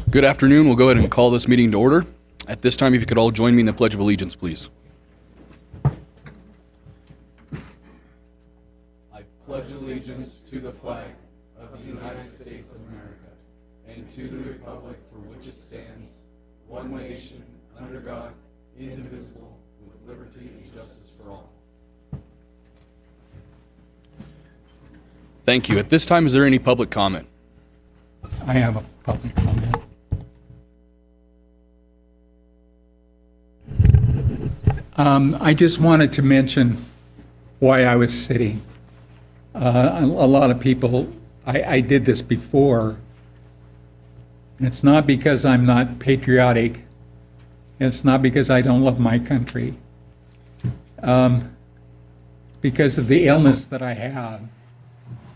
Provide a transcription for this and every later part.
Good afternoon. We'll go ahead and call this meeting to order. At this time, if you could all join me in the Pledge of Allegiance, please. I pledge allegiance to the flag of the United States of America and to the republic for which it stands, one nation, under God, indivisible, with liberty and justice for all. Thank you. At this time, is there any public comment? I have a public comment. I just wanted to mention why I was sitting. A lot of people, I did this before, and it's not because I'm not patriotic. It's not because I don't love my country. Because of the illness that I have,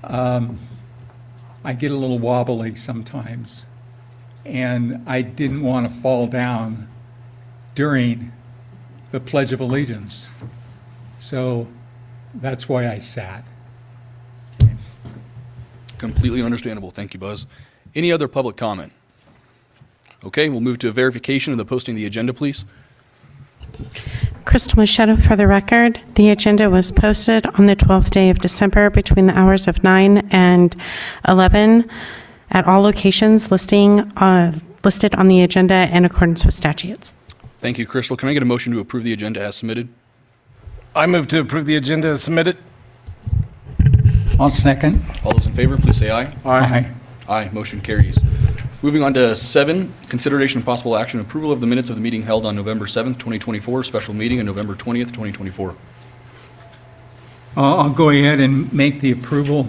I get a little wobbly sometimes, and I didn't want to fall down during the Pledge of Allegiance. So that's why I sat. Completely understandable. Thank you, Buzz. Any other public comment? Okay, we'll move to a verification of the posting of the agenda, please. Crystal Machado for the record. The agenda was posted on the 12th day of December between the hours of 9 and 11 at all locations listed on the agenda in accordance with statutes. Thank you, Crystal. Can I get a motion to approve the agenda as submitted? I move to approve the agenda as submitted. I'll second. All those in favor, please say aye. Aye. Aye, motion carries. Moving on to 7, consideration of possible action, approval of the minutes of the meeting held on November 7th, 2024, special meeting on November 20th, 2024. I'll go ahead and make the approval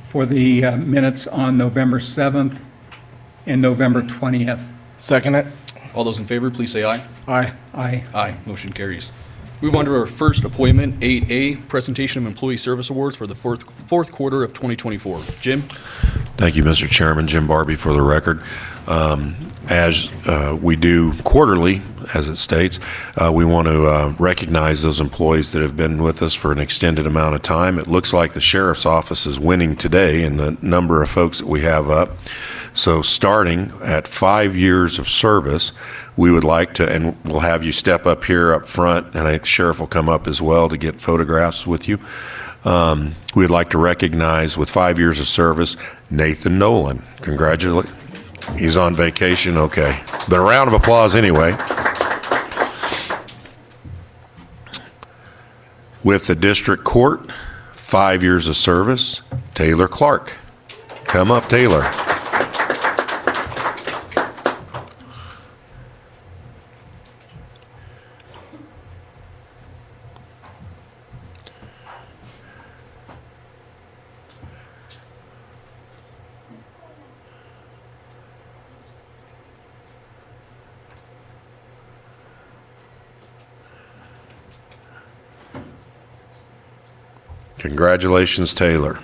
for the minutes on November 7th and November 20th. Second it. All those in favor, please say aye. Aye. Aye. Aye, motion carries. Move on to our first appointment, 8A, presentation of employee service awards for the fourth quarter of 2024. Jim? Thank you, Mr. Chairman. Jim Barbie for the record. As we do quarterly, as it states, we want to recognize those employees that have been with us for an extended amount of time. It looks like the Sheriff's Office is winning today in the number of folks that we have up. So starting at 5 years of service, we would like to, and we'll have you step up here up front, and I think the Sheriff will come up as well to get photographs with you. We'd like to recognize, with 5 years of service, Nathan Nolan. Congratulations. He's on vacation, okay. But a round of applause anyway. With the District Court, 5 years of service, Taylor Clark. Come up, Taylor. Congratulations, Taylor.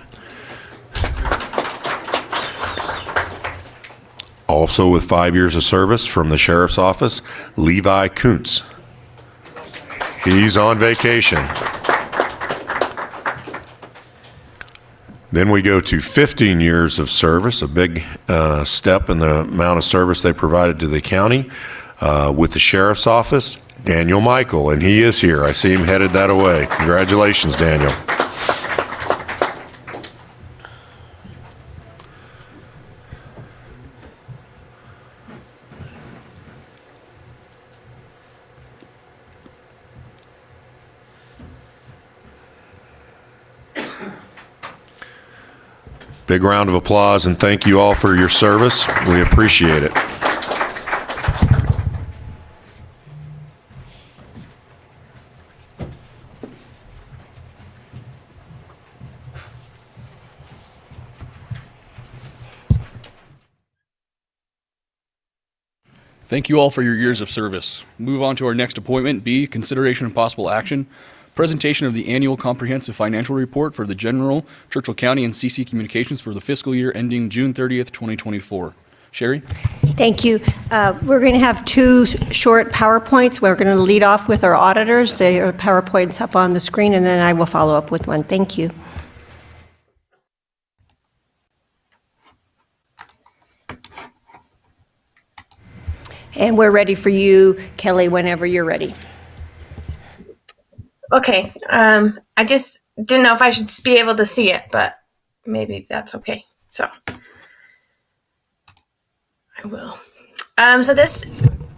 Also with 5 years of service from the Sheriff's Office, Levi Kuntz. He's on vacation. Then we go to 15 years of service, a big step in the amount of service they provided to the county. With the Sheriff's Office, Daniel Michael, and he is here. I see him headed that way. Congratulations, Daniel. Big round of applause, and thank you all for your service. We appreciate it. Thank you all for your years of service. Move on to our next appointment, B, consideration and possible action, presentation of the annual comprehensive financial report for the General, Churchill County, and CC Communications for the fiscal year ending June 30th, 2024. Sherry? Thank you. We're going to have two short PowerPoints. We're going to lead off with our auditors. Their PowerPoint's up on the screen, and then I will follow up with one. Thank you. And we're ready for you, Kelly, whenever you're ready. Okay. I just didn't know if I should be able to see it, but maybe that's okay. So I will. So this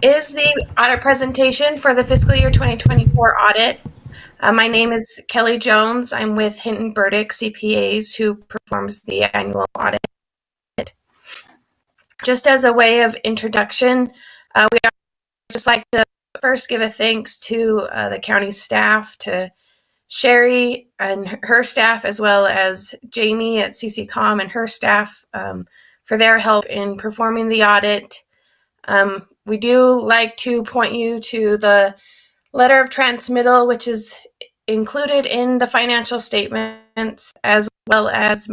is the audit presentation for the fiscal year 2024 audit. My name is Kelly Jones. I'm with Hinton Burdick CPAs, who performs the annual audit. Just as a way of introduction, we would just like to first give a thanks to the county staff, to Sherry and her staff, as well as Jamie at CCCOM and her staff for their help in performing the audit. We do like to point you to the letter of transmittal, which is included in the financial statements, as well as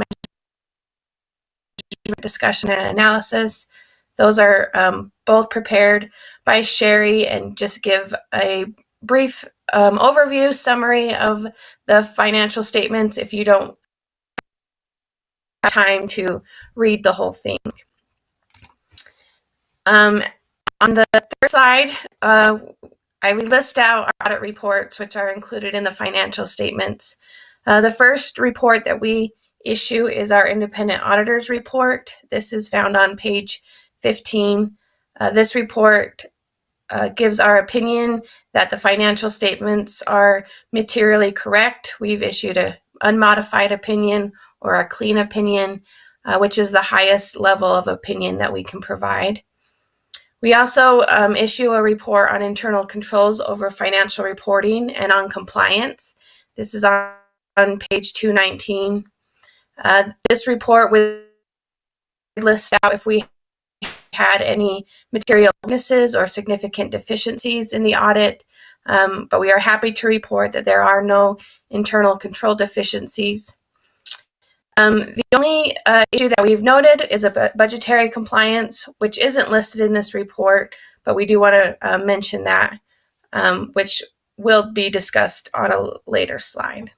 discussion and analysis. Those are both prepared by Sherry and just give a brief overview summary of the financial statements if you don't have time to read the whole thing. On the third slide, I list out our audit reports, which are included in the financial statements. The first report that we issue is our independent auditor's report. This is found on page 15. This report gives our opinion that the financial statements are materially correct. We've issued an unmodified opinion or a clean opinion, which is the highest level of opinion that we can provide. We also issue a report on internal controls over financial reporting and on compliance. This is on page 219. This report would list out if we had any material weaknesses or significant deficiencies in the audit, but we are happy to report that there are no internal control deficiencies. The only issue that we've noted is a budgetary compliance, which isn't listed in this report, but we do want to mention that, which will be discussed on a later slide.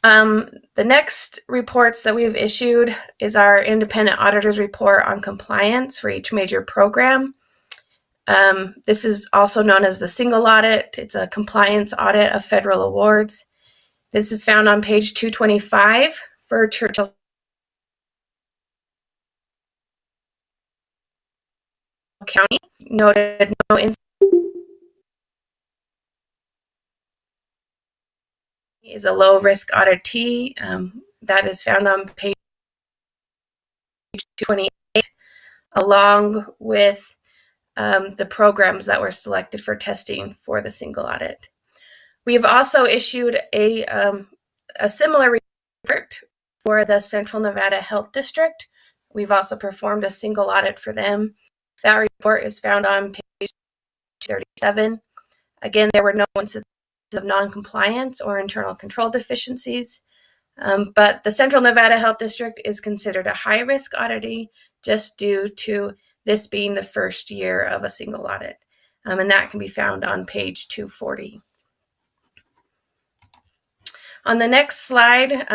The next reports that we've issued is our independent auditor's report on compliance for each major program. This is also known as the single audit. It's a compliance audit of federal awards. This is found on page 225 for Churchill County. Noted no is a low risk auditee. That is found on page 228, along with the programs that were selected for testing for the single audit. We have also issued a similar report for the Central Nevada Health District. We've also performed a single audit for them. That report is found on page 37. Again, there were no instances of non-compliance or internal control deficiencies, but the Central Nevada Health District is considered a high-risk auditee just due to this being the first year of a single audit, and that can be found on page 240. On the next slide,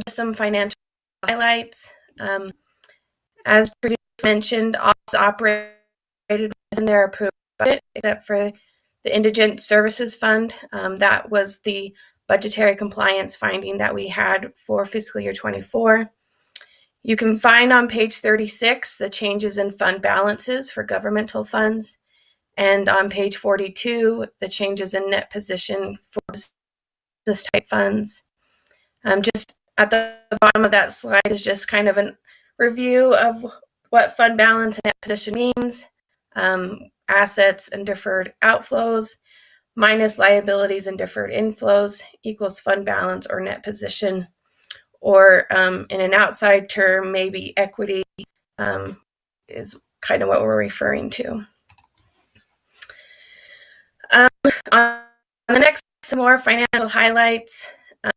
some financial highlights. As previously mentioned, all operated within their approved budget, except for the Indigent Services Fund. That was the budgetary compliance finding that we had for fiscal year 24. You can find on page 36 the changes in fund balances for governmental funds, and on page 42 the changes in net position for business type funds. Just at the bottom of that slide is just kind of a review of what fund balance and net position means. Assets and deferred outflows minus liabilities and deferred inflows equals fund balance or net position, or in an outside term, maybe equity is kind of what we're referring to. On the next, some more financial highlights.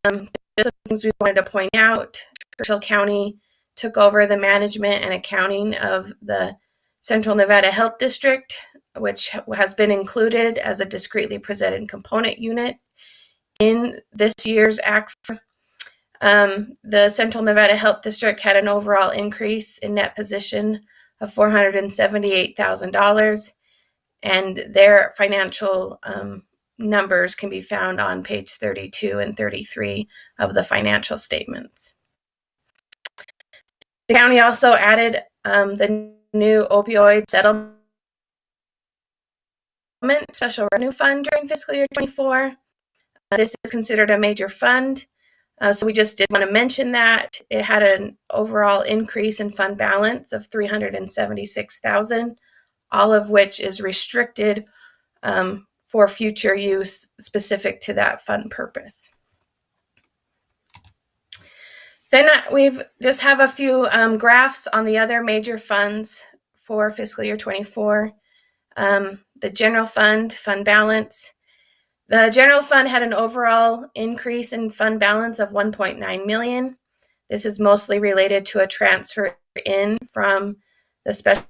Just some things we wanted to point out. Churchill County took over the management and accounting of the Central Nevada Health District, which has been included as a discretely presented component unit in this year's ACFR. The Central Nevada Health District had an overall increase in net position of $478,000, and their financial numbers can be found on page 32 and 33 of the financial statements. The county also added the new opioid settlement special revenue fund during fiscal year 24. This is considered a major fund, so we just did want to mention that. It had an overall increase in fund balance of $376,000, all of which is restricted for future use specific to that fund purpose. Then we've just have a few graphs on the other major funds for fiscal year 24. The general fund balance. The general fund had an overall increase in fund balance of $1.9 million. This is mostly related to a transfer in from the special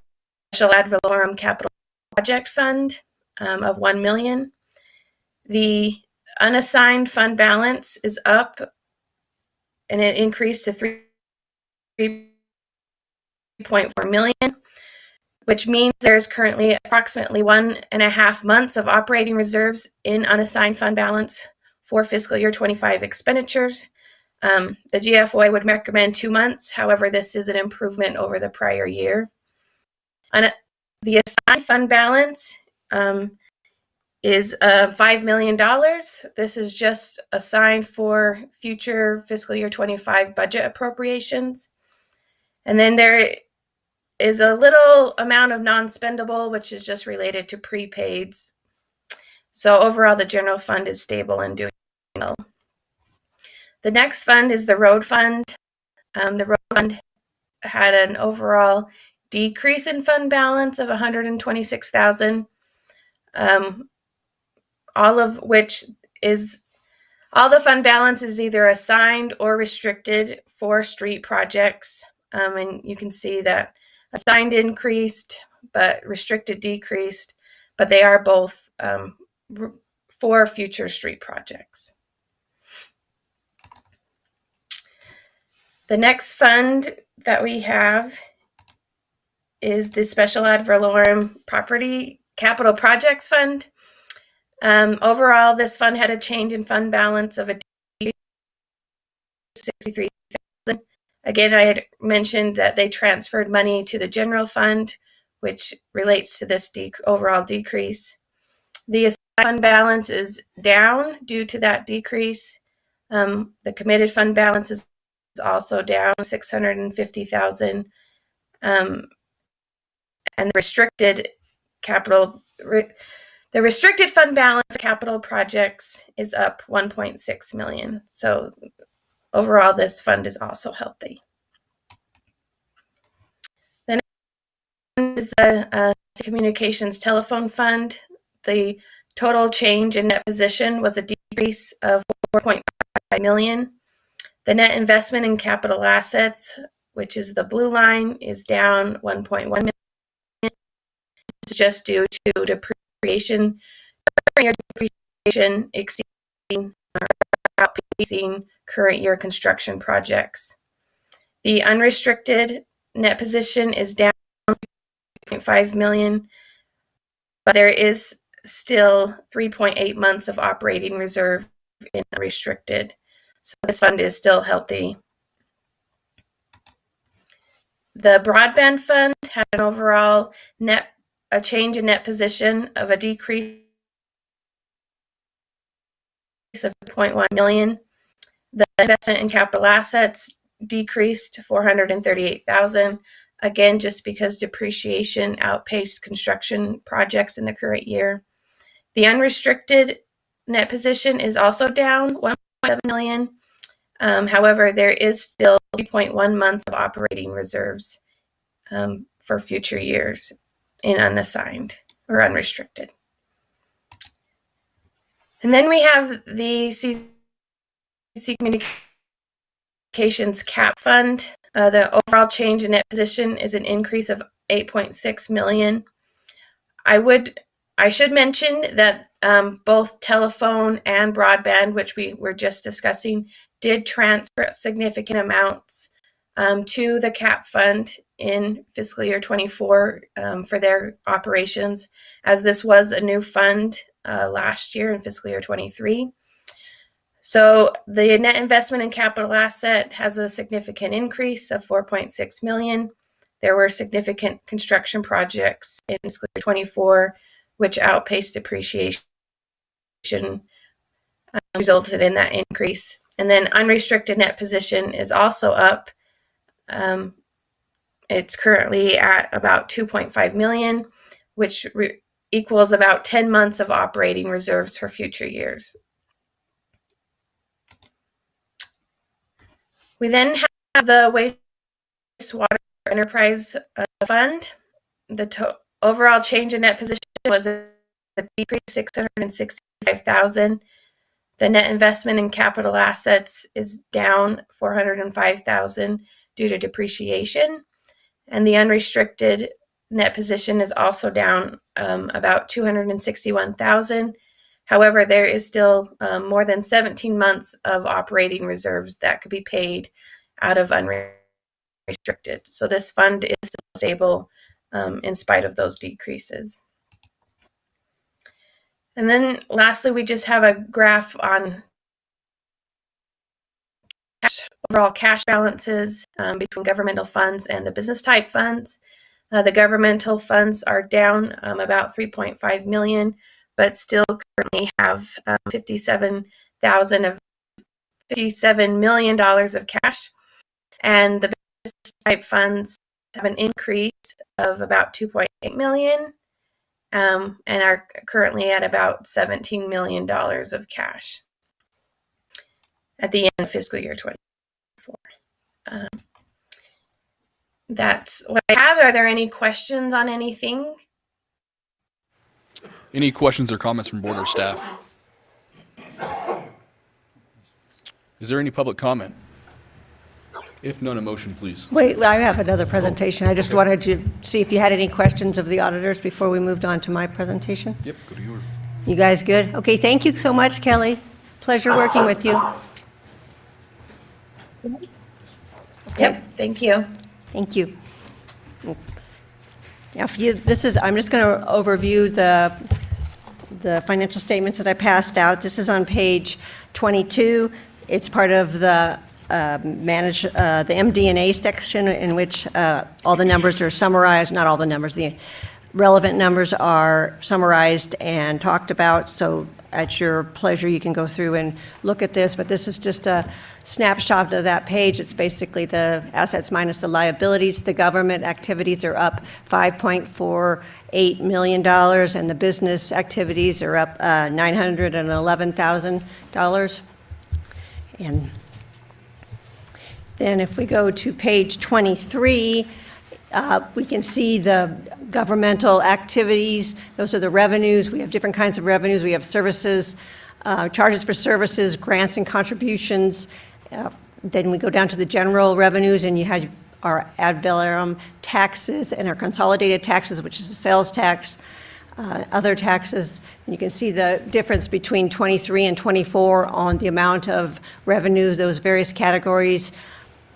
ad valorem capital project fund of $1 million. The unassigned fund balance is up, and it increased to $3.4 million, which means there's currently approximately 1.5 months of operating reserves in unassigned fund balance for fiscal year 25 expenditures. The GFOA would recommend 2 months. However, this is an improvement over the prior year. The assigned fund balance is $5 million. This is just assigned for future fiscal year 25 budget appropriations. And then there is a little amount of non-spendable, which is just related to prepaids. So overall, the general fund is stable and doing well. The next fund is the road fund. The road fund had an overall decrease in fund balance of $126,000, all of which is all the fund balance is either assigned or restricted for street projects. And you can see that assigned increased, but restricted decreased, but they are both for future street projects. The next fund that we have is the Special Ad Valorem Property Capital Projects Fund. Overall, this fund had a change in fund balance of $63,000. Again, I had mentioned that they transferred money to the general fund, which relates to this overall decrease. The assigned fund balance is down due to that decrease. The committed fund balance is also down $650,000. And the restricted fund balance for capital projects is up $1.6 million. So overall, this fund is also healthy. The next is the Communications Telephone Fund. The total change in net position was a decrease of $4.5 million. The net investment in capital assets, which is the blue line, is down $1.1 million. This is just due to depreciation exceeding or outpacing current year construction projects. The unrestricted net position is down $3.5 million, but there is still 3.8 months of operating reserve in unrestricted. So this fund is still healthy. The broadband fund had an overall a change in net position of a decrease of $2.1 million. The investment in capital assets decreased to $438,000, again, just because depreciation outpaced construction projects in the current year. The unrestricted net position is also down $1.7 million. However, there is still 3.1 months of operating reserves for future years in unassigned or unrestricted. And then we have the CC Communications CAP Fund. The overall change in net position is an increase of $8.6 million. I should mention that both telephone and broadband, which we were just discussing, did transfer significant amounts to the CAP Fund in fiscal year 24 for their operations, as this was a new fund last year in fiscal year 23. So the net investment in capital asset has a significant increase of 4.6 million. There were significant construction projects in fiscal year 24, which outpaced depreciation, resulted in that increase. And then unrestricted net position is also up. It's currently at about 2.5 million, which equals about 10 months of operating reserves for future years. We then have the wastewater enterprise fund. The overall change in net position was a decrease of 665,000. The net investment in capital assets is down 405,000 due to depreciation, and the unrestricted net position is also down about 261,000. However, there is still more than 17 months of operating reserves that could be paid out of unrestricted. So this fund is still stable in spite of those decreases. And then lastly, we just have a graph on overall cash balances between governmental funds and the business type funds. The governmental funds are down about 3.5 million, but still currently have $57 million of cash. And the business type funds have an increase of about 2.8 million and are currently at about $17 million of cash at the end of fiscal year 24. That's what I have. Are there any questions on anything? Any questions or comments from board or staff? Is there any public comment? If none, a motion, please. Wait, I have another presentation. I just wanted to see if you had any questions of the auditors before we moved on to my presentation. Yep, go to yours. You guys good? Okay, thank you so much, Kelly. Pleasure working with you. Yep, thank you. Thank you. Now, I'm just going to overview the financial statements that I passed out. This is on page 22. It's part of the the MD&A section in which all the numbers are summarized, not all the numbers, the relevant numbers are summarized and talked about. So at your pleasure, you can go through and look at this, but this is just a snapshot of that page. It's basically the assets minus the liabilities. The government activities are up $5.48 million, and the business activities are up $911,000. And then if we go to page 23, we can see the governmental activities. Those are the revenues. We have different kinds of revenues. We have services, charges for services, grants and contributions. Then we go down to the general revenues, and you have our ad valorem taxes and our consolidated taxes, which is the sales tax, other taxes. And you can see the difference between 23 and 24 on the amount of revenue those various categories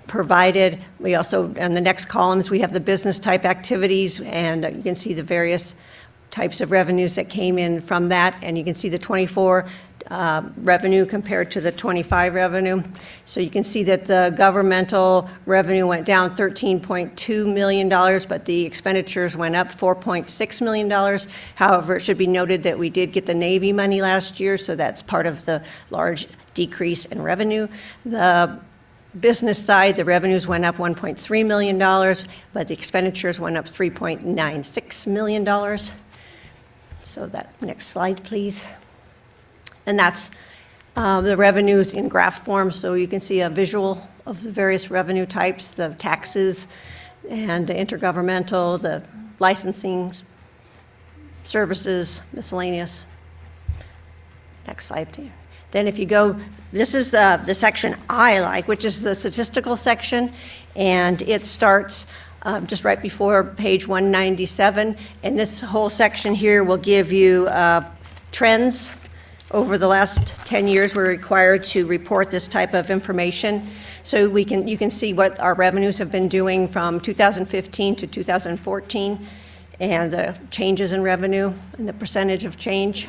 provided. We also, in the next columns, we have the business type activities, and you can see the various types of revenues that came in from that, and you can see the 24 revenue compared to the 25 revenue. So you can see that the governmental revenue went down $13.2 million, but the expenditures went up $4.6 million. However, it should be noted that we did get the Navy money last year, so that's part of the large decrease in revenue. The business side, the revenues went up $1.3 million, but the expenditures went up $3.96 million. So that next slide, please. And that's the revenues in graph form, so you can see a visual of the various revenue types, the taxes and the intergovernmental, the licensing, services, miscellaneous. Next slide, please. Then if you go, this is the section I like, which is the statistical section, and it starts just right before page 197. And this whole section here will give you trends over the last 10 years, we're required to report this type of information. So you can see what our revenues have been doing from 2015 to 2014, and the changes in revenue and the percentage of change.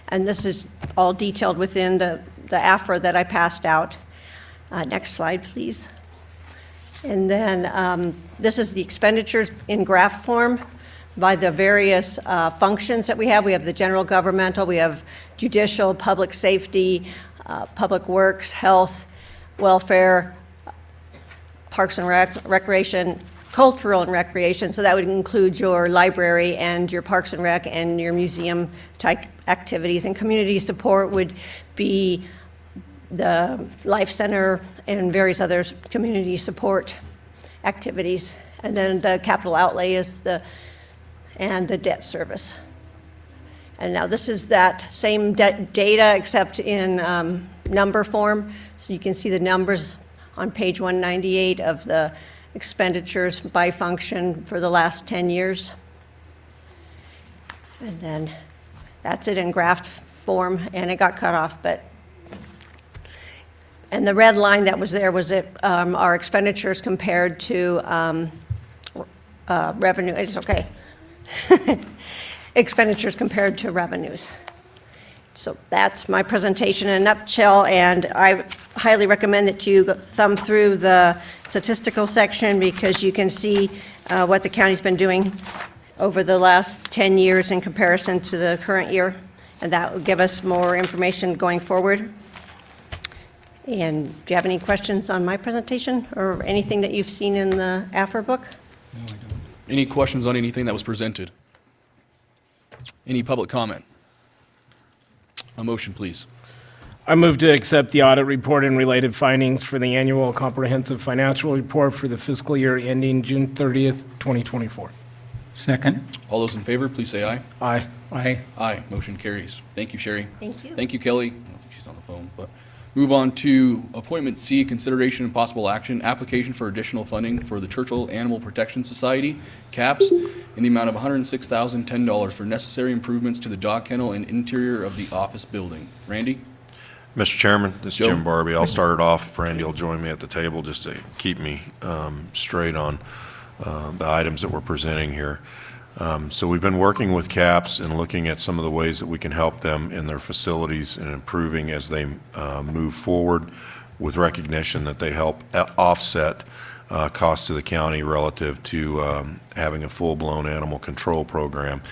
And this is all detailed within the AFRA that I passed out. Next slide, please. And then this is the expenditures in graph form by the various functions that we have. We have the general governmental, we have judicial, public safety, public works, health, welfare, parks and recreation, cultural and recreation. So that would include your library and your parks and rec and your museum type activities. And community support would be the Life Center and various other community support activities. And then the capital outlay is the debt service. And now this is that same data except in number form. So you can see the numbers on page 198 of the expenditures by function for the last 10 years. And then that's it in graph form, and it got cut off, and the red line that was there was our expenditures compared to revenue. It's okay. Expenditures compared to revenues. So that's my presentation in a nutshell, and I highly recommend that you thumb through the statistical section because you can see what the county's been doing over the last 10 years in comparison to the current year, and that will give us more information going forward. And do you have any questions on my presentation or anything that you've seen in the AFRA book? Any questions on anything that was presented? Any public comment? A motion, please. I move to accept the audit report and related findings for the annual comprehensive financial report for the fiscal year ending June 30th, 2024. Second. All those in favor, please say aye. Aye. Aye. Aye. Motion carries. Thank you, Sherry. Thank you. Thank you, Kelly. I don't think she's on the phone, but move on to appointment C, consideration and possible action, application for additional funding for the Churchill Animal Protection Society, CAPS, in the amount of $106,010 for necessary improvements to the dog kennel and interior of the office building. Randy? Mr. Chairman, this is Joe. Jim Barbie. I'll start it off. Randy will join me at the table just to keep me straight on the items that we're presenting here. So we've been working with CAPS and looking at some of the ways that we can help them in their facilities and improving as they move forward, with recognition that they help offset costs to the county relative to having a full-blown animal control program.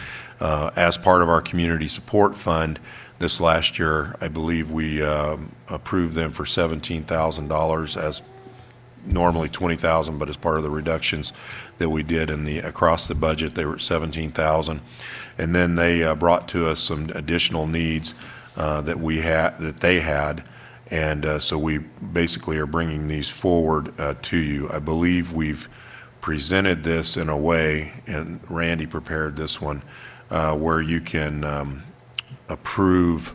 As part of our community support fund, this last year, I believe we approved them for $17,000 as normally $20,000, but as part of the reductions that we did in the across the budget, they were at $17,000. And then they brought to us some additional needs that they had, and so we basically are bringing these forward to you. I believe we've presented this in a way, and Randy prepared this one, where you can approve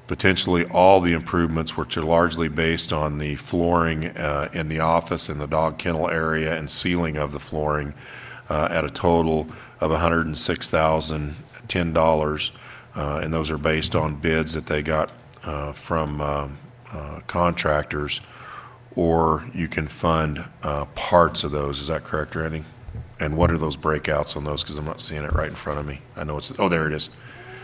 potentially all the improvements, which are largely based on the flooring in the office and the dog kennel area and ceiling of the flooring at a total of $106,010. And those are based on bids that they got from contractors, or you can fund parts of those. Is that correct, Randy? And what are those breakouts on those? Because I'm not seeing it right in front of me. I know it's, oh, there it is.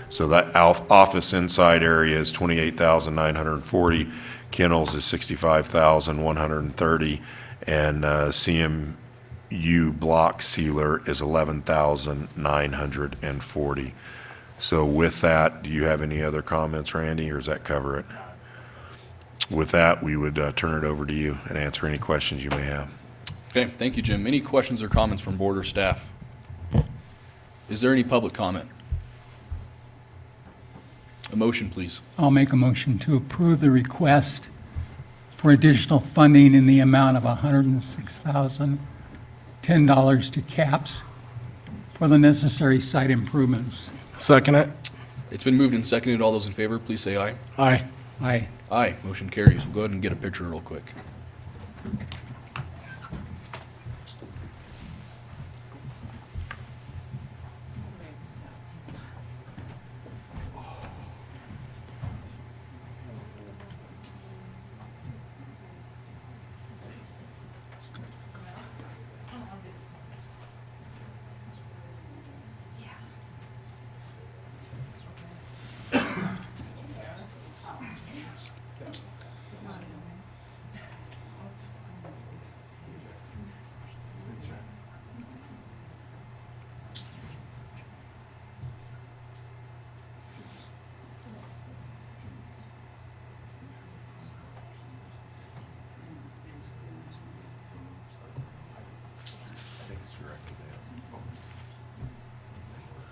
So that office inside area is $28,940, kennels is $65,130, and CMU block sealer is $11,940. So with that, do you have any other comments, Randy, or does that cover it? With that, we would turn it over to you and answer any questions you may have. Okay, thank you, Jim. Any questions or comments from board or staff? Is there any public comment? A motion, please. I'll make a motion to approve the request for additional funding in the amount of $106,010 to CAPS for the necessary site improvements. Second it. It's been moved and seconded. All those in favor, please say aye. Aye. Aye. Aye. Motion carries. We'll go ahead and get a picture real quick.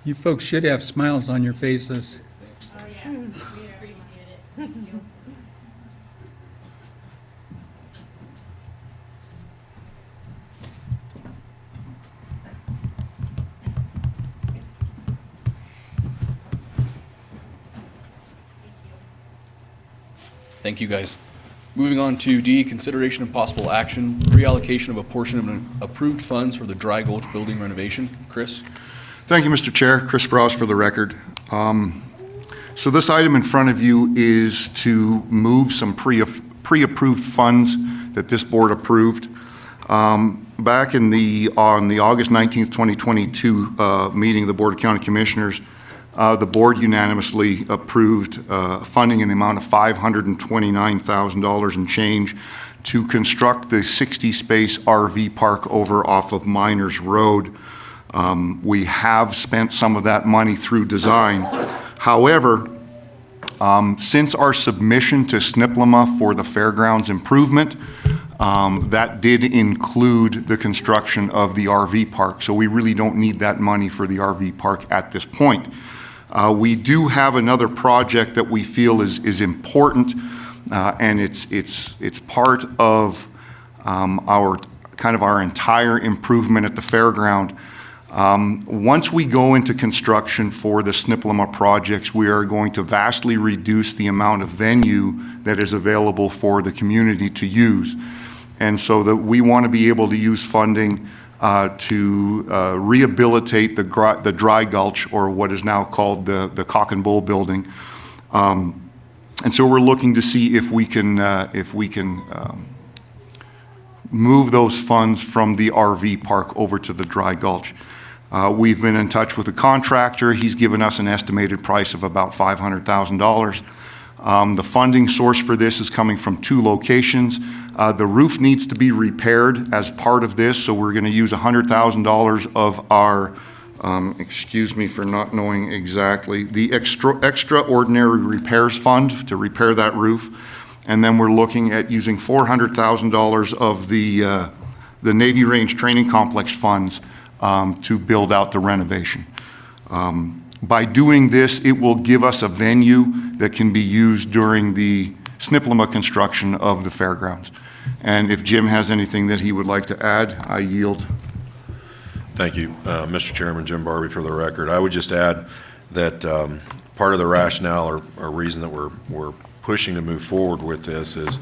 You folks should have smiles on your faces. Thank you, guys. Moving on to D, consideration of possible action, reallocation of a portion of approved funds for the Dry Gulch building renovation. Chris? Thank you, Mr. Chair. Chris Browse for the record. So this item in front of you is to move some pre-approved funds that this board approved. Back on the August 19th, 2022 meeting of the Board of County Commissioners, the board unanimously approved funding in the amount of $529,000 and change to construct the 60-space RV park over off of Miners Road. We have spent some of that money through design. However, since our submission to SNPLMA for the fairgrounds improvement, that did include the construction of the RV park. So we really don't need that money for the RV park at this point. We do have another project that we feel is important, and it's part of our entire improvement at the fairground. Once we go into construction for the SNPLMA projects, we are going to vastly reduce the amount of venue that is available for the community to use. And so that we want to be able to use funding to rehabilitate the Dry Gulch, or what is now called the Cock and Bull building. And so we're looking to see if we can move those funds from the RV park over to the Dry Gulch. We've been in touch with the contractor. He's given us an estimated price of about $500,000. The funding source for this is coming from two locations. The roof needs to be repaired as part of this, so we're going to use $100,000 of our, excuse me for not knowing exactly, the extraordinary repairs fund to repair that roof. And then we're looking at using $400,000 of the Navy Range Training Complex funds to build out the renovation. By doing this, it will give us a venue that can be used during the SNPLMA construction of the fairgrounds. And if Jim has anything that he would like to add, I yield. Thank you, Mr. Chairman. Jim Barbie for the record. I would just add that part of the rationale or reason that we're pushing to move forward with this is,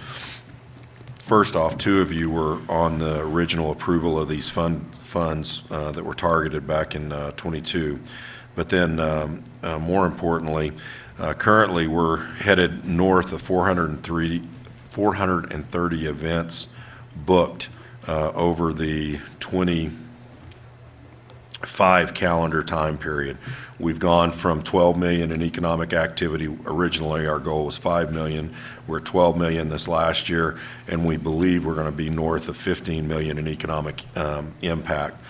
first off, two of you were on the original approval of these funds that were targeted back in 22. But then, more importantly, currently we're headed north of 430 events booked over the 25 calendar time period. We've gone from 12 million in economic activity. Originally, our goal was 5 million. We're 12 million this last year, and we believe we're going to be north of 15 million in economic impact.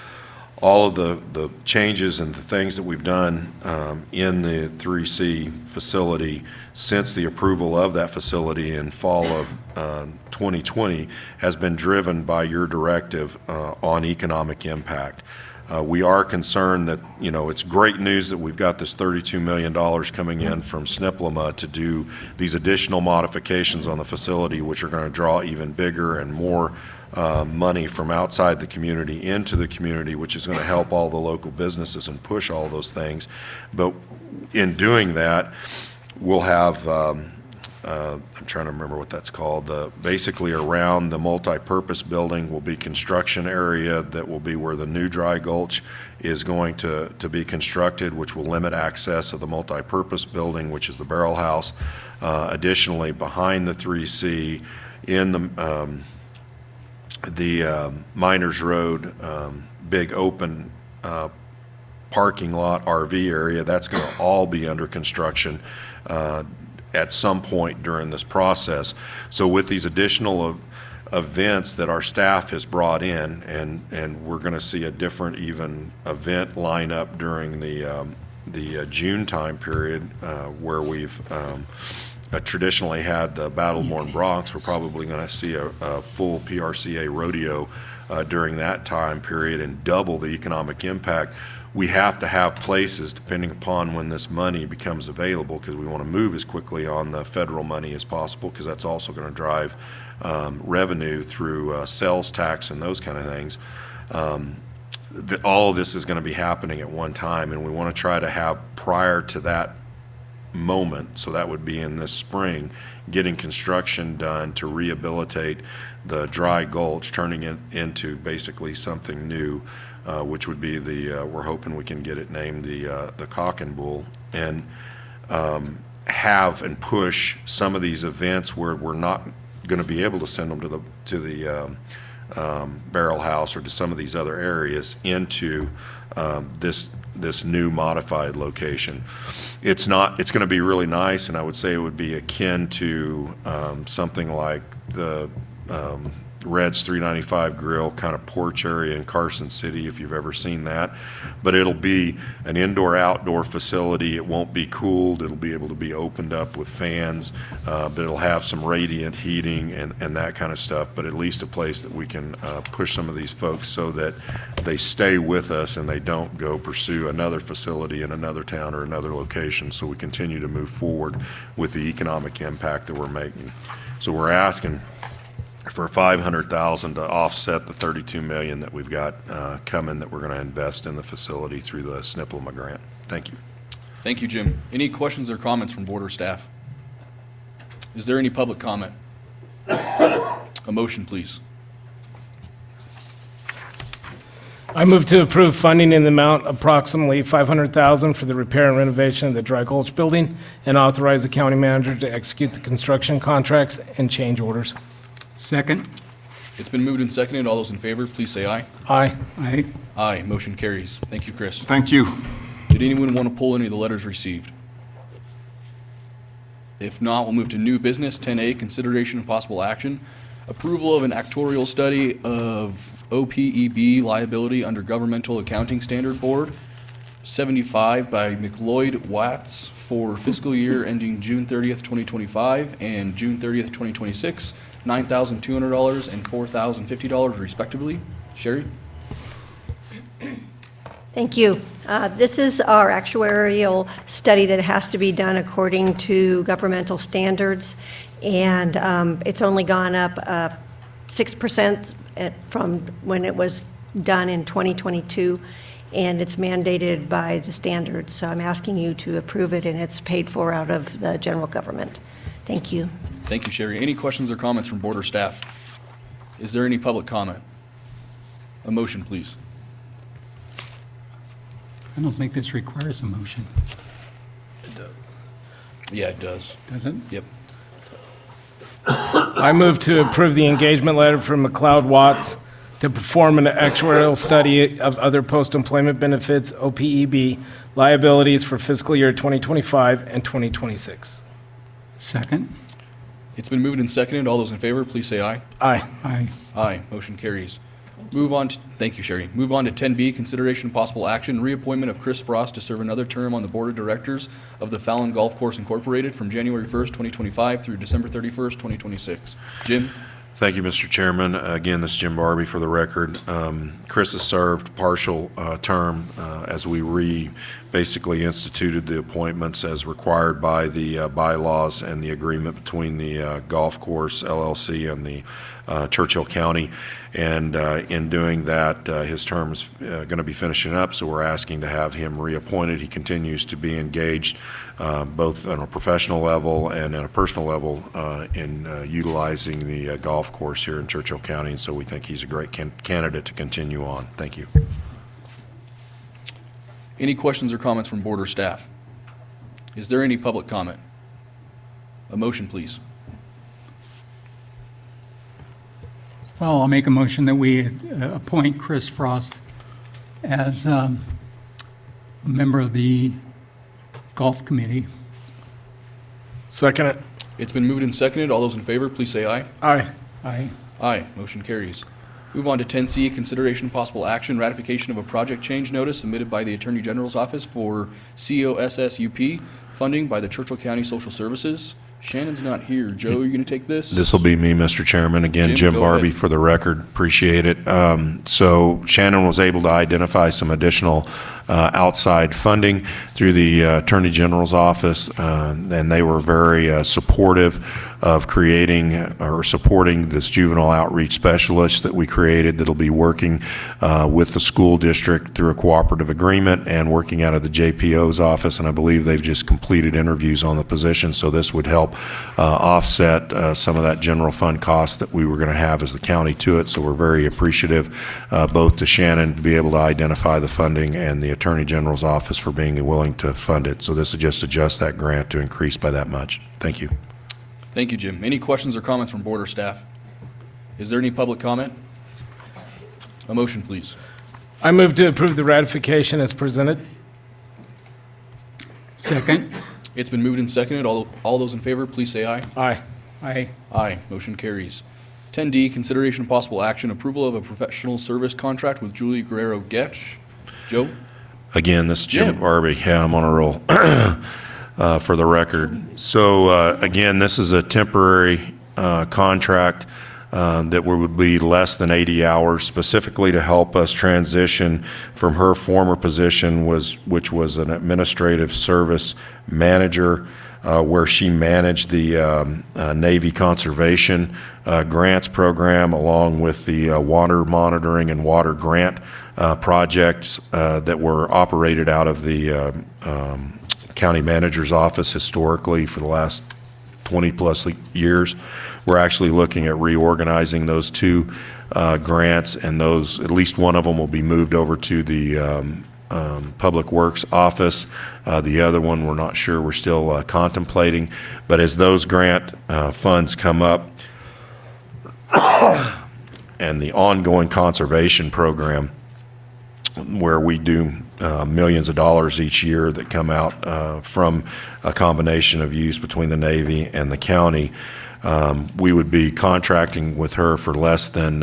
All of the changes and the things that we've done in the 3C facility since the approval of that facility in fall of 2020 has been driven by your directive on economic impact. We are concerned that, it's great news that we've got this $32 million coming in from SNPLMA to do these additional modifications on the facility, which are going to draw even bigger and more money from outside the community into the community, which is going to help all the local businesses and push all those things. But in doing that, we'll have, I'm trying to remember what that's called, basically around the multi-purpose building will be construction area that will be where the new Dry Gulch is going to be constructed, which will limit access of the multi-purpose building, which is the barrel house. Additionally, behind the 3C in the Miners Road big open parking lot RV area, that's going to all be under construction at some point during this process. So with these additional events that our staff has brought in, and we're going to see a different even event lineup during the June time period where we've traditionally had the Battle-Born Bronx. We're probably going to see a full PRCA rodeo during that time period and double the economic impact. we have to have places, depending upon when this money becomes available, because we want to move as quickly on the federal money as possible, because that's also going to drive revenue through sales tax and those kind of things. All of this is going to be happening at one time, and we want to try to have, prior to that moment, so that would be in this spring, getting construction done to rehabilitate the dry gulch, turning it into basically something new, which would be we're hoping we can get it named the Cock and Bull, and have and push some of these events where we're not going to be able to send them to the Barrel House or to some of these other areas into this new modified location. It's going to be really nice, and I would say it would be akin to something like the Red's 395 Grill kind of porch area in Carson City, if you've ever seen that. But it'll be an indoor-outdoor facility. It won't be cooled. It'll be able to be opened up with fans, but it'll have some radiant heating and that kind of stuff, but at least a place that we can push some of these folks so that they stay with us and they don't go pursue another facility in another town or another location, so we continue to move forward with the economic impact that we're making. So we're asking for $500,000 to offset the $32 million that we've got coming, that we're going to invest in the facility through the SNPLMA grant. Thank you. Thank you, Jim. Any questions or comments from board or staff? Is there any public comment? A motion, please. I move to approve funding in the amount approximately $500,000 for the repair and renovation of the Dry Gulch building, and authorize the county manager to execute the construction contracts and change orders. Second. It's been moved and seconded. All those in favor, please say aye. Aye. Aye. Aye. Motion carries. Thank you, Chris. Thank you. Did anyone want to pull any of the letters received? If not, we'll move to new business. 10A, consideration and possible action. Approval of an actuarial study of OPEB liability under Governmental Accounting Standard Board 75 by McLeod Watts for fiscal year ending June 30th, 2025 and June 30th, 2026, $9,200 and $4,050 respectively. Sherry? Thank you. This is our actuarial study that has to be done according to governmental standards, and it's only gone up 6% from when it was done in 2022, and it's mandated by the standards. So I'm asking you to approve it, and it's paid for out of the general government. Thank you. Thank you, Sherry. Any questions or comments from board or staff? Is there any public comment? A motion, please. I don't think this requires a motion, Yeah, it does. does it? Yep. I move to approve the engagement letter from McLeod Watts to perform an actuarial study of other post-employment benefits, OPEB, liabilities for fiscal year 2025 and 2026. Second. It's been moved and seconded. All those in favor, please say aye. Aye. Aye. Aye. Motion carries. Thank you, Sherry. Move on to 10B, consideration and possible action, reappointment of Chris Frost to serve another term on the Board of Directors of the Fallon Golf Course Incorporated from January 1st, 2025 through December 31st, 2026. Jim? Thank you, Mr. Chairman. Again, this is Jim Barbie for the record. Chris has served partial term as we basically instituted the appointments as required by the bylaws and the agreement between the Golf Course LLC and the Churchill County. And in doing that, his term is going to be finishing up, so we're asking to have him reappointed. He continues to be engaged both on a professional level and at a personal level in utilizing the golf course here in Churchill County, and so we think he's a great candidate to continue on. Thank you. Any questions or comments from board or staff? Is there any public comment? A motion, please. Well, I'll make a motion that we appoint Chris Frost as a member of the Golf Committee. Second it. It's been moved and seconded. All those in favor, please say aye. Aye. Aye. Aye. Motion carries. Move on to 10C, consideration and possible action, ratification of a project change notice submitted by the Attorney General's Office for COSSUP funding by the Churchill County Social Services Shannon's not here. Joe, you going to take this? This will be me, Mr. Chairman. Again, Jim, Jim go Barbie ahead. for the record. Appreciate it. So Shannon was able to identify some additional outside funding through the Attorney General's office, and they were very supportive of creating or supporting this juvenile outreach specialist that we created that'll be working with the school district through a cooperative agreement and working out of the JPO's office, and I believe they've just completed interviews on the position, so this would help offset some of that general fund cost that we were going to have as the county to it, so we're very appreciative both to Shannon to be able to identify the funding and the Attorney General's office for being willing to fund it. So this would just adjust that grant to increase by that much. Thank you. Thank you, Jim. Any questions or comments from board or staff? Is there any public comment? A motion, please. I move to approve the ratification as presented. Second. It's been moved and seconded. All those in favor, please say aye. Aye. Aye. Aye. Motion carries. 10D, consideration and possible action, approval of a professional service contract with Julie Guerrero Getch. Joe? Again, this is Jim Jim. Barbie. Yeah, I'm on a roll. For the record. So again, this is a temporary contract that would be less than 80 hours, specifically to help us transition from her former position, which was an administrative service manager, where she managed the Navy Conservation Grants Program, along with the water monitoring and water grant projects that were operated out of the county manager's office historically for the last 20-plus years. We're actually looking at reorganizing those two grants, and those, at least one of them will be moved over to the Public Works office. The other one, we're not sure. We're still contemplating. But as those grant funds come up and the ongoing conservation program, where we do millions of dollars each year that come out from a combination of use between the Navy and the county, we would be contracting with her for less than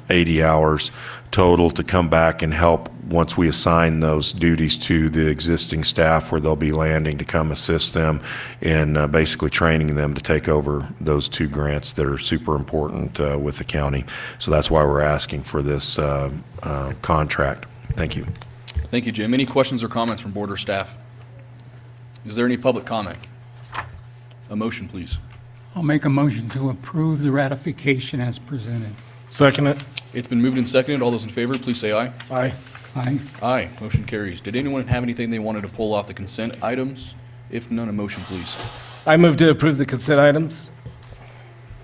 80 hours total to come back and help once we assign those duties to the existing staff where they'll be landing to come assist them in basically training them to take over those two grants that are super important with the county. So that's why we're asking for this contract. Thank you. Thank you, Jim. Any questions or comments from board or staff? Is there any public comment? A motion, please. I'll make a motion to approve the ratification as presented. Second it. It's been moved and seconded. All those in favor, please say aye. Aye. Aye. Aye. Motion carries. Did anyone have anything they wanted to pull off the consent items? If none, a motion, please. I move to approve the consent items.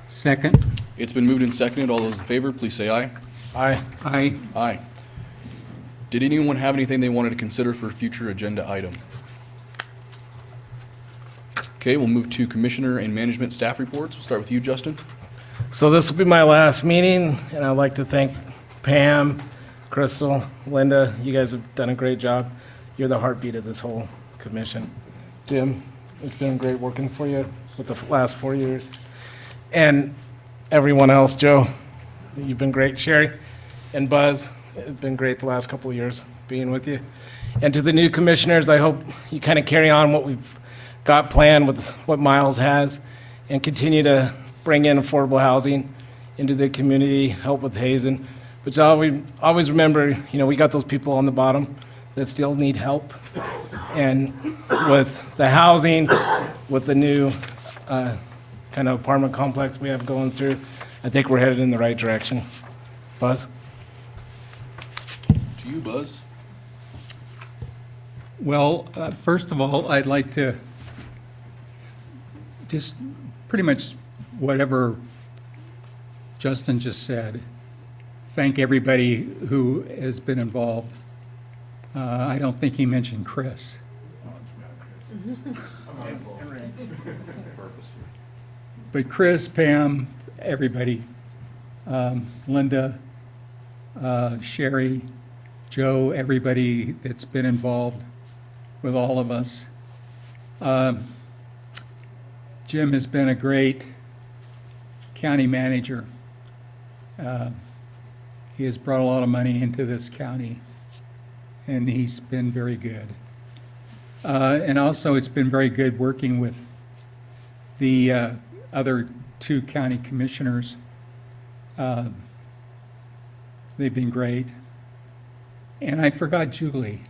Second. It's been moved and seconded. All those in favor, please say aye. Aye. Aye. Aye. Did anyone have anything they wanted to consider for a future agenda item? Okay, we'll move to commissioner and management staff reports. We'll start with you, Justin. So this will be my last meeting, and I'd like to thank Pam, Crystal, Linda. You guys have done a great job. You're the heartbeat of this whole commission. Jim, it's been great working for you with the last 4 years. And everyone else, Joe, you've been great. Sherry and Buzz, it's been great the last couple of years being with you. And to the new commissioners, I hope you kind of carry on what we've got planned with what Miles has and continue to bring in affordable housing into the community, help with Hazen. But always remember, we got those people on the bottom that still need help. And with the housing, with the new kind of apartment complex we have going through, I think we're headed in the right direction. Buzz? To you, Buzz. Well, first of all, I'd like to just pretty much whatever Justin just said, thank everybody who has been involved. I don't think he mentioned Chris. But Chris, Pam, everybody, Linda, Sherry, Joe, everybody that's been involved with all of us. Jim has been a great county manager. He has brought a lot of money into this county, and he's been very good. And also, it's been very good working with the other two county commissioners. They've been great. And I forgot Julie.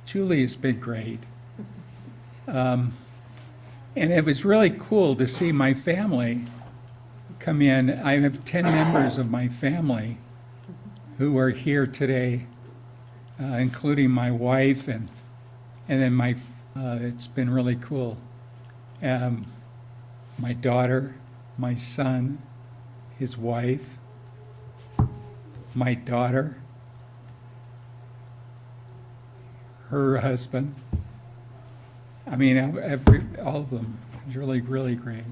Julie has been great. And it was really cool to see my family come in. I have 10 members of my family who are here today, including my wife and then it's been really cool. My daughter, my son, his wife, my daughter, her husband. I mean, all of them. It was really, really great.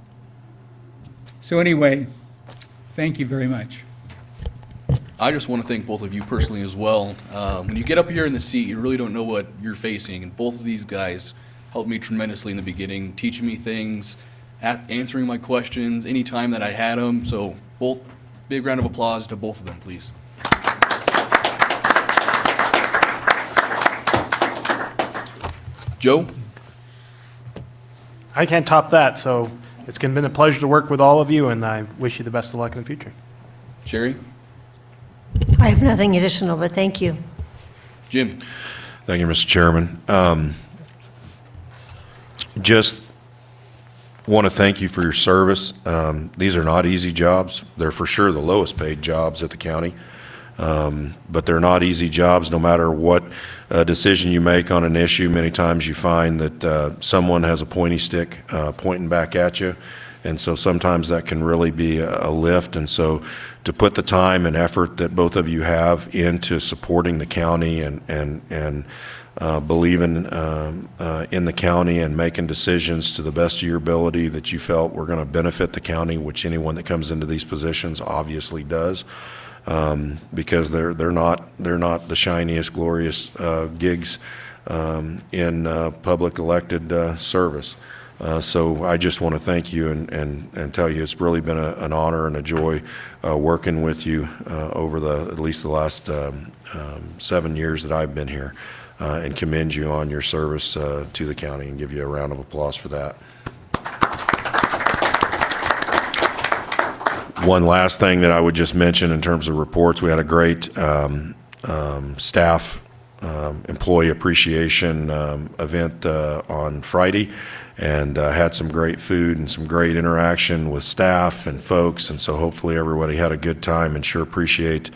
So anyway, thank you very much. I just want to thank both of you personally as well. When you get up here in the seat, you really don't know what you're facing, and both of these guys helped me tremendously in the beginning, teaching me things, answering my questions anytime that I had them. So both, big round of applause to both of them, please. Joe? I can't top that, so it's been a pleasure to work with all of you, and I wish you the best of luck in the future. Sherry? I have nothing additional, but thank you. Jim? Thank you, Mr. Chairman. Just want to thank you for your service. These are not easy jobs. They're for sure the lowest paid jobs at the county. But they're not easy jobs no matter what decision you make on an issue. Many times you find that someone has a pointy stick pointing back at you. And so sometimes that can really be a lift. And so to put the time and effort that both of you have into supporting the county and believing in the county and making decisions to the best of your ability that you felt were going to benefit the county, which anyone that comes into these positions obviously does. Because they're not the shiniest, glorious gigs in public elected service. So I just want to thank you and tell you it's really been an honor and a joy working with you over at least the last 7 years that I've been here, and commend you on your service to the county and give you a round of applause for that. One last thing that I would just mention in terms of reports, we had a great staff employee appreciation event on Friday, and had some great food and some great interaction with staff and folks, and so hopefully everybody had a good time and sure appreciate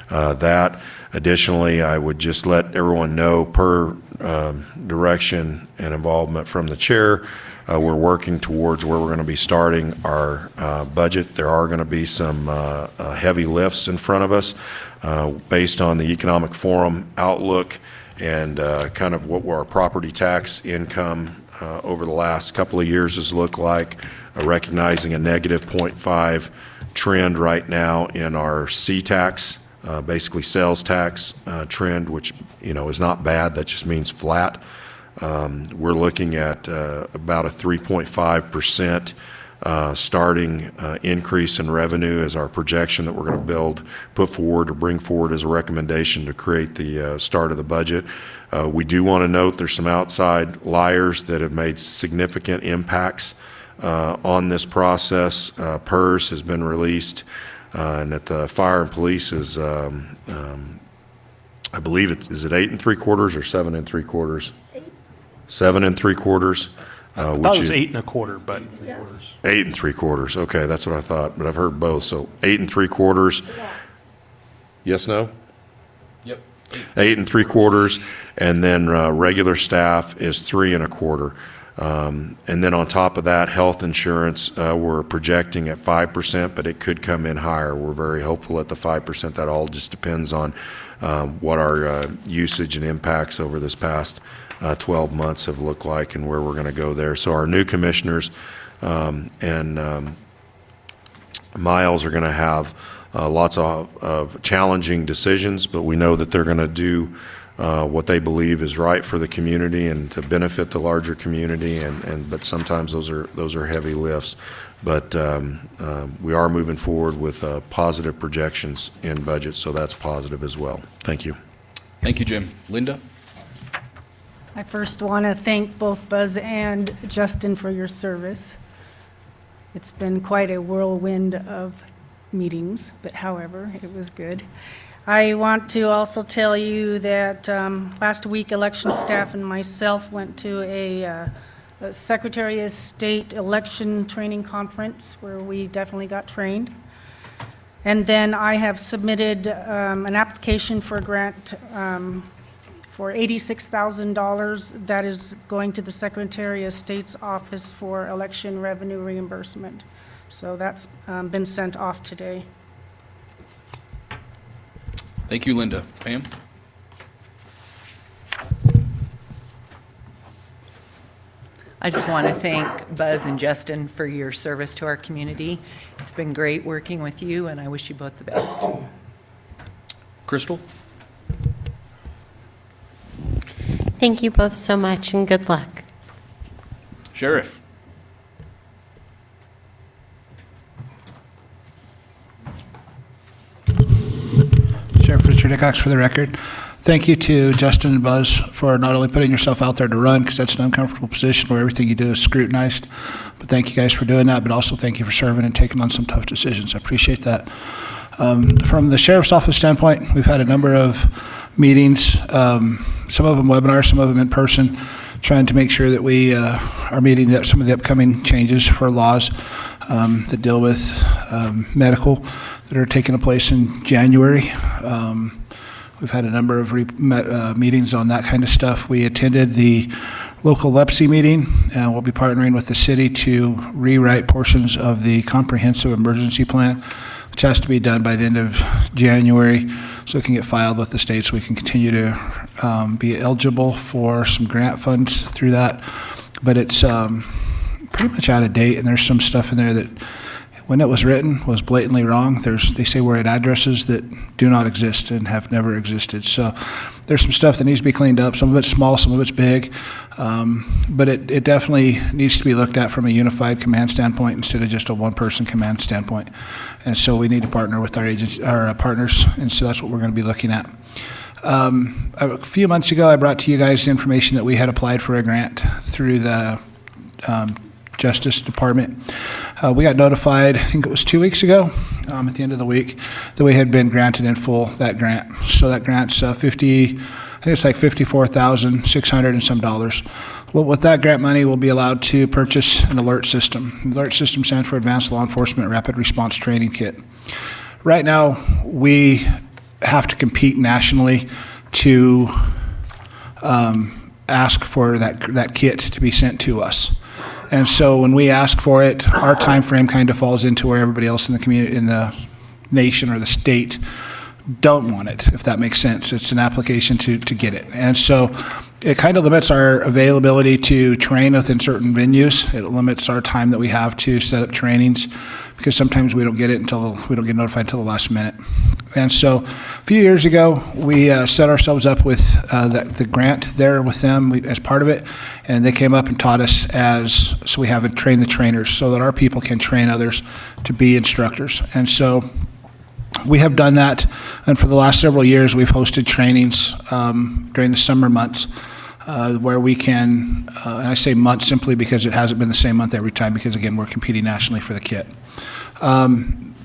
that. Additionally, I would just let everyone know, per direction and involvement from the chair, we're working towards where we're going to be starting our budget. There are going to be some heavy lifts in front of us based on the Economic Forum outlook and kind of what our property tax income over the last couple of years has looked like, recognizing a negative 0.5 trend right now in our C-tax, basically sales tax trend, which is not bad. That just means flat. We're looking at about a 3.5% starting increase in revenue as our projection that we're going to put forward or bring forward as a recommendation to create the start of the budget. We do want to note there's some outside liars that have made significant impacts on this process. PERS has been released, and that the fire and police is, I believe is it 8 3/4 or 7 3/4? 7 3/4. I thought it was 8 1/4, but 8 3/4. Okay, that's what I thought, but I've heard both. So 8 3/4. Yes, no? Yep. 8 3/4, and then regular staff is 3 1/4. And then on top of that, health insurance, we're projecting at 5%, but it could come in higher. We're very hopeful at the 5%. That all just depends on what our usage and impacts over this past 12 months have looked like and where we're going to go there. So our new commissioners and Miles are going to have lots of challenging decisions, but we know that they're going to do what they believe is right for the community and to benefit the larger community. But sometimes those are heavy lifts. But we are moving forward with positive projections in budget, so that's positive as well. Thank you. Thank you, Jim. Linda? I first want to thank both Buzz and Justin for your service. It's been quite a whirlwind of meetings, but however, it was good. I want to also tell you that last week, election staff and myself went to a Secretary of State election training conference where we definitely got trained. And then I have submitted an application for a grant for $86,000 that is going to the Secretary of State's office for election revenue reimbursement. So that's been sent off today. Thank you, Linda. Pam? I just want to thank Buzz and Justin for your service to our community. It's been great working with you, and I wish you both the best. Crystal? Thank you both so much, and good luck. Sheriff? Sheriff Richard Hickox for the record. Thank you to Justin and Buzz for not only putting yourself out there to run, because that's an uncomfortable position where everything you do is scrutinized, but thank you guys for doing that, but also thank you for serving and taking on some tough decisions. I appreciate that. From the Sheriff's Office standpoint, we've had a number of meetings, some of them webinars, some of them in person, trying to make sure that we are meeting some of the upcoming changes for laws that deal with medical that are taking place in January. We've had a number of meetings on that kind of stuff. We attended the local LEPC meeting, and we'll be partnering with the city to rewrite portions of the comprehensive emergency plan, which has to be done by the end of January, so it can get filed with the state, so we can continue to be eligible for some grant funds through that. But it's pretty much out of date, and there's some stuff in there that, when it was written, was blatantly wrong. They say we're at addresses that do not exist and have never existed. So there's some stuff that needs to be cleaned up. Some of it's small, some of it's big. But it definitely needs to be looked at from a unified command standpoint instead of just a one-person command standpoint. And so we need to partner with our partners, and so that's what we're going to be looking at. A few months ago, I brought to you guys the information that we had applied for a grant through the Justice Department. We got notified, I think it was 2 weeks ago, at the end of the week, that we had been granted in full that grant. So that grant's I think it's like $54,600 and some dollars. Well, with that grant money, we'll be allowed to purchase an alert system. The alert system stands for Advanced Law Enforcement Rapid Response Training Kit. Right now, we have to compete nationally to ask for that kit to be sent to us. And so when we ask for it, our time frame kind of falls into where everybody else in the community, in the nation or the state, don't want it, if that makes sense. It's an application to get it. And so it kind of limits our availability to train within certain venues. It limits our time that we have to set up trainings, because sometimes we don't get notified until the last minute. And so a few years ago, we set ourselves up with the grant there with them as part of it, and they came up and taught us so we have train the trainers so that our people can train others to be instructors. And so we have done that, and for the last several years, we've hosted trainings during the summer months where we can, and I say months simply because it hasn't been the same month every time, because again, we're competing nationally for the kit.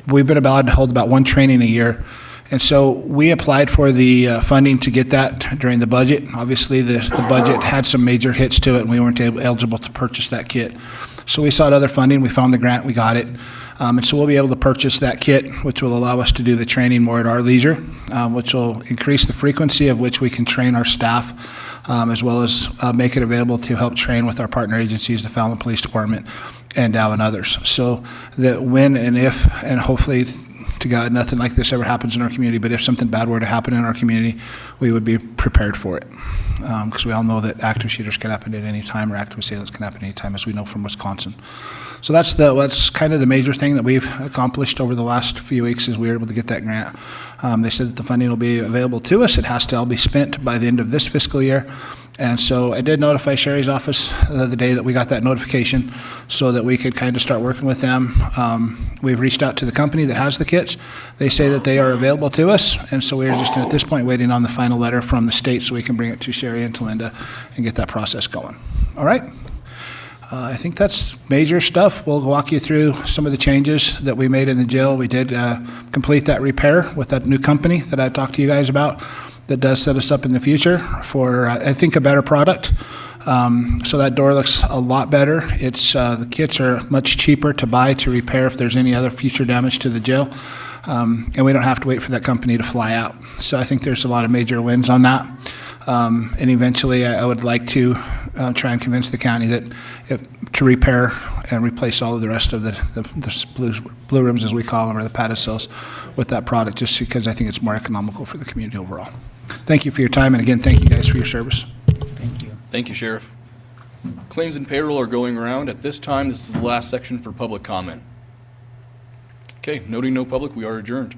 We've been allowed to hold about one training a year, and so we applied for the funding to get that during the budget. Obviously, the budget had some major hits to it, and we weren't eligible to purchase that kit. So we sought other funding, we found the grant, we got it. And so we'll be able to purchase that kit, which will allow us to do the training more at our leisure, which will increase the frequency of which we can train our staff, as well as make it available to help train with our partner agencies, the Fallon Police Department, and Dow and others. So that when and if, and hopefully to God, nothing like this ever happens in our community, but if something bad were to happen in our community, we would be prepared for it. Because we all know that active shooters can happen at any time, or active assailants can happen at any time, as we know from Wisconsin. So that's kind of the major thing that we've accomplished over the last few weeks, is we were able to get that grant. They said that the funding will be available to us. It has to all be spent by the end of this fiscal year. And so I did notify Sherry's office the day that we got that notification, so that we could kind of start working with them. We've reached out to the company that has the kits. They say that they are available to us, and so we're just at this point waiting on the final letter from the state so we can bring it to Sherry and to Linda and get that process going. All right? I think that's major stuff. We'll walk you through some of the changes that we made in the jail. We did complete that repair with that new company that I talked to you guys about that does set us up in the future for, I think, a better product. So that door looks a lot better. It's the kits are much cheaper to buy to repair if there's any other future damage to the jail. And we don't have to wait for that company to fly out. So I think there's a lot of major wins on that. And eventually, I would like to try and convince the county that to repair and replace all of the rest of the blue rims, as we call them, or the padded cells, with that product, just because I think it's more economical for the community overall. Thank you for your time, and again, thank you guys for your service. Thank you, Sheriff. Claims and payroll are going around. At this time, this is the last section for public comment. Okay, noting no public, we are adjourned.